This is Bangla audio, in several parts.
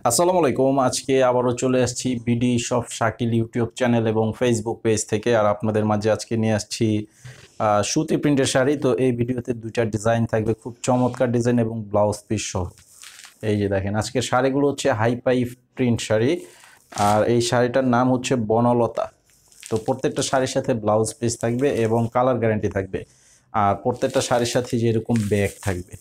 আসসালামু আলাইকুম। আজকে আবারও চলে আসছি BD shop Shakil YouTube channel এবং ফেসবুক পেজ থেকে। আর আপনাদের মাঝে আজকে নিয়ে আসছি সুতি প্রিন্টের শাড়ি। তো এই ভিডিওতে দুইটা ডিজাইন থাকবে, খুব চমৎকার ডিজাইন এবং ব্লাউজ পিস সহ। এই যে দেখেন, আজকের শাড়িগুলো হচ্ছে হাই পাই প্রিন্ট শাড়ি, আর এই শাড়িটার নাম হচ্ছে বনলতা। তো প্রত্যেকটা শাড়ির সাথে ব্লাউজ পিস থাকবে এবং কালার গ্যারান্টি থাকবে, আর প্রত্যেকটা শাড়ির সাথে যেরকম ব্যাগ থাকবে।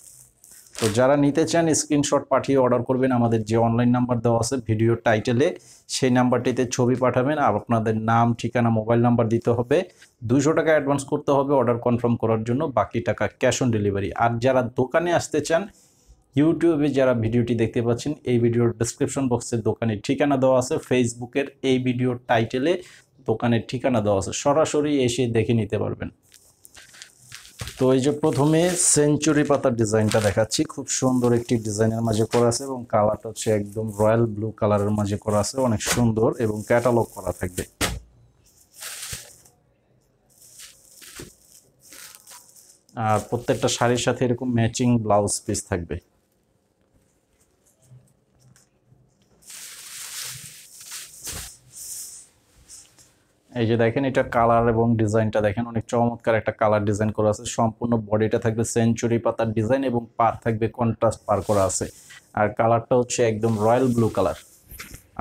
তো যারা নিতে চান স্ক্রিনশট পাঠিয়ে অর্ডার করবেন। আমাদের যে অনলাইন নাম্বার দেওয়া আছে ভিডিওর টাইটেলে, সেই নাম্বারটিতে ছবি পাঠাবেন আর আপনাদের নাম, ঠিকানা, মোবাইল নাম্বার দিতে হবে। 200 টাকা অ্যাডভান্স করতে হবে অর্ডার কনফার্ম করার জন্য, বাকি টাকা ক্যাশ অন ডেলিভারি। আর যারা দোকানে আসতে চান, ইউটিউবে যারা ভিডিওটি দেখতে পাচ্ছেন, এই ভিডিওর ডেসক্রিপশন বক্সে দোকানের ঠিকানা দেওয়া আছে, ফেসবুকের এই ভিডিওর টাইটেলে দোকানের ঠিকানা দেওয়া আছে, সরাসরি এসে দেখে নিতে পারবেন। তো এই যে প্রথমে সেঞ্চুরি পাতার ডিজাইনটা দেখাচ্ছি, খুব সুন্দর একটি ডিজাইনের মাঝে করা আছে এবং কালারটা হচ্ছে একদম রয়্যাল ব্লু কালারের মাঝে করা আছে, অনেক সুন্দর এবং ক্যাটালগ করা থাকবে। আর প্রত্যেকটা শাড়ির সাথে এরকম ম্যাচিং ব্লাউজ পিস থাকবে। এই যে দেখেন, এটা কালার এবং ডিজাইনটা দেখেন, অনেক চমৎকার একটা কালার ডিজাইন করা আছে। সম্পূর্ণ বডিটা থাকবে সেঞ্চুরি পাতার ডিজাইন এবং পার থাকবে কন্ট্রাস্ট পার করা আছে। আর কালারটা হচ্ছে একদম রয়্যাল ব্লু কালার।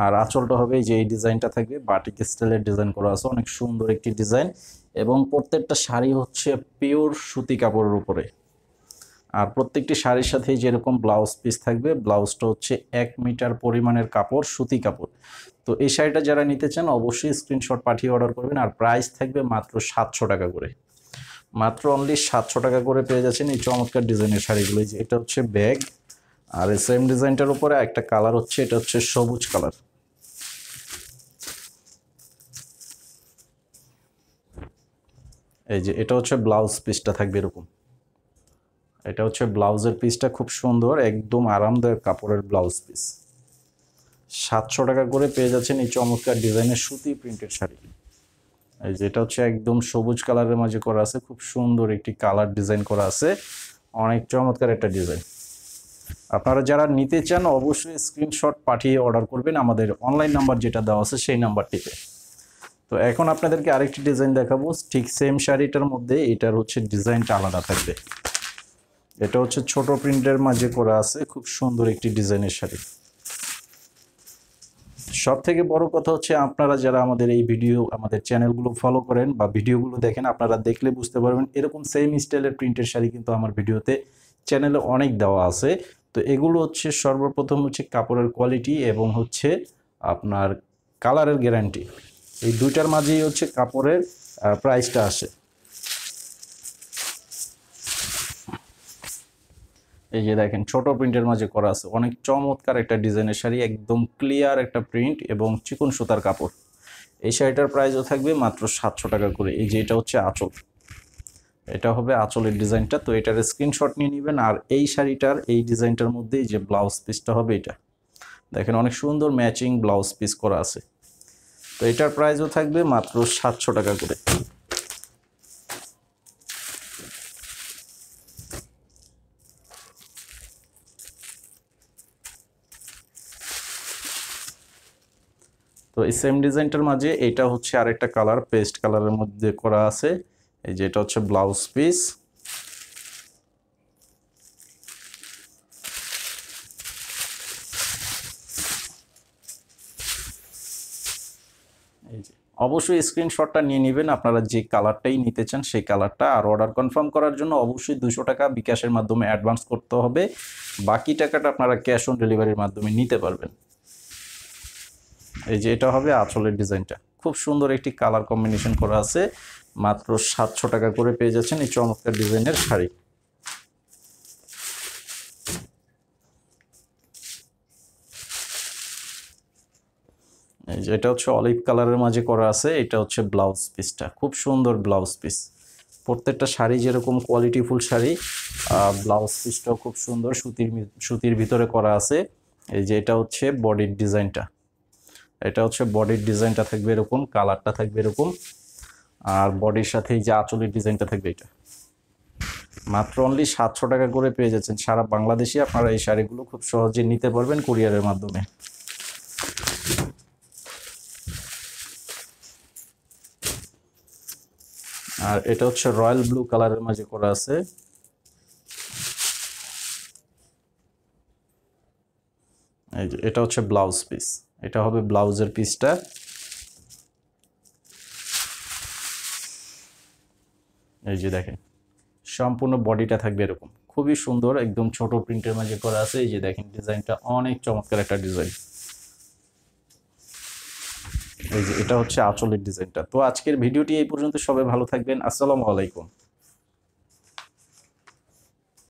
আর আঁচলটা হবে যে এই ডিজাইনটা থাকবে, বাটিক স্টাইলের ডিজাইন করা আছে, অনেক সুন্দর একটি ডিজাইন। এবং প্রত্যেকটা শাড়ি হচ্ছে পিওর সুতি কাপড়ের উপরে। আর প্রত্যেকটি শাড়ির সাথে যেরকম ব্লাউজ পিস থাকবে, ব্লাউজটা হচ্ছে 1 মিটার পরিমাণের কাপড়, সুতি কাপড়। তো এই শাড়িটা যারা নিতে চান অবশ্যই স্ক্রিনশট পাঠিয়ে অর্ডার করবেন। আর প্রাইস থাকবে মাত্র 700 টাকা করে, মাত্র অনলি 700 টাকা করে পেয়ে যাচ্ছেন এই চমৎকার ডিজাইনের শাড়িগুলো। যে এটা হচ্ছে ব্যাগ, আর এই সেম ডিজাইনটার উপরে একটা কালার হচ্ছে, এটা হচ্ছে সবুজ কালার। এই যে এটা হচ্ছে ব্লাউজ পিসটা থাকবে এরকম। এটা হচ্ছে ব্লাউজের পিসটা, খুব সুন্দর, একদম আরামদায়ক কাপড়ের ব্লাউজ পিস। 700 টাকা করে পেয়ে যাচ্ছেন এই চমৎকার ডিজাইনের সুতি প্রিন্টেড শাড়ি। এই যে এটা হচ্ছে একদম সবুজ কালারের মাঝে করা আছে, খুব সুন্দর একটি কালার ডিজাইন করা আছে, অনেক চমৎকার একটা ডিজাইন। আপনারা যারা নিতে চান অবশ্যই স্ক্রিনশট পাঠিয়ে অর্ডার করবেন আমাদের অনলাইন নাম্বার যেটা দেওয়া আছে সেই নাম্বারটিতে। তো এখন আপনাদেরকে আরেকটি ডিজাইন দেখাবো, ঠিক সেম শাড়িটার মধ্যে এটার হচ্ছে ডিজাইনটা আলাদা থাকবে। এটা হচ্ছে ছোট প্রিন্টের মাঝে করা আছে, খুব সুন্দর একটি ডিজাইনের শাড়ি। সব থেকে বড় কথা হচ্ছে, আপনারা যারা আমাদের এই ভিডিও, আমাদের চ্যানেলগুলো ফলো করেন বা ভিডিওগুলো দেখেন, আপনারা দেখলে বুঝতে পারবেন এরকম সেম স্টাইলের প্রিন্টের শাড়ি কিন্তু আমার ভিডিওতে, চ্যানেলে অনেক দেওয়া আছে। তো এগুলো হচ্ছে সর্বপ্রথম হচ্ছে কাপড়ের কোয়ালিটি এবং হচ্ছে আপনার কালারের গ্যারান্টি, এই দুইটার মাঝেই হচ্ছে কাপড়ের প্রাইসটা আসে। এই যে দেখেন, ছোট প্রিন্টের মাঝে করা আছে, অনেক চমৎকার একটা ডিজাইনের শাড়ি, একদম ক্লিয়ার একটা প্রিন্ট এবং চিকন সুতার কাপড়। এই শাড়িটার প্রাইসও থাকবে মাত্র 700 টাকা করে। এই যে এটা হচ্ছে আঁচল, এটা হবে আঁচলের ডিজাইনটা। তো এটার স্ক্রিনশট নিয়ে নেবেন। আর এই শাড়িটার এই ডিজাইনটার মধ্যে যে ব্লাউজ পিসটা হবে, এটা দেখেন অনেক সুন্দর ম্যাচিং ব্লাউজ পিস করা আছে। তো এটার প্রাইসও থাকবে মাত্র 700 টাকা করে। তো এই সেম ডিজাইনটার মাঝে এটা হচ্ছে আরেকটা কালার, পেস্ট কালারের মধ্যে করা আছে। এই যে এটা হচ্ছে ব্লাউজ পিস। এই যে অবশ্যই স্ক্রিনশটটা নিয়ে নেবেন আপনারা যে কালারটাই নিতে চান সেই কালারটা। আর অর্ডার কনফার্ম করার জন্য অবশ্যই 200 টাকা বিকাশের মাধ্যমে অ্যাডভান্স করতে হবে, বাকি টাকাটা আপনারা ক্যাশ অন ডেলিভারির মাধ্যমে নিতে পারবেন। এই যে এটা হবে আঁচলের ডিজাইনটা, খুব সুন্দর একটি কালার কম্বিনেশন করা আছে, মাত্র 700 টাকা করে পেয়ে যাচ্ছেন এই চমৎকার ডিজাইনের শাড়ি। এই যে এটা হচ্ছে অলিভ কালারের মাঝে করা আছে, এটা হচ্ছে ব্লাউজ পিসটা, খুব সুন্দর ব্লাউজ পিস। প্রত্যেকটা শাড়ি যেরকম কোয়ালিটিফুল শাড়ি, ব্লাউজ পিসটাও খুব সুন্দর, সুতির ভিতরে করা আছে। এই যে এটা হচ্ছে বডির ডিজাইনটা, এটা হচ্ছে বডির ডিজাইনটা থাকবে এরকম, কালারটা থাকবে এরকম। আর বডির সাথে এই যে আঁচলের ডিজাইনটা থাকবে, এটা মাত্র অনলি 700 টাকা করে পেয়ে যাচ্ছেন। সারা বাংলাদেশে আপনারা এই শাড়িগুলো খুব সহজে নিতে পারবেন কুরিয়ারের মাধ্যমে। আর এটা হচ্ছে রয়্যাল ব্লু কালারের মাঝে করা আছে। এই যে এটা হচ্ছে ব্লাউজ পিস, এটা হবে ব্লাউজের পিসটা। এই যে দেখেন সম্পূর্ণ বডিটা থাকবে এরকম, খুবই সুন্দর, একদম ছোট প্রিন্টের মাঝে করা আছে। এই যে দেখেন ডিজাইনটা অনেক চমৎকার একটা ডিজাইন। এই যে এটা হচ্ছে আঁচলের ডিজাইনটা। তো আজকের ভিডিওটি এই পর্যন্ত, সবাই ভালো থাকবেন, আসসালামু আলাইকুম।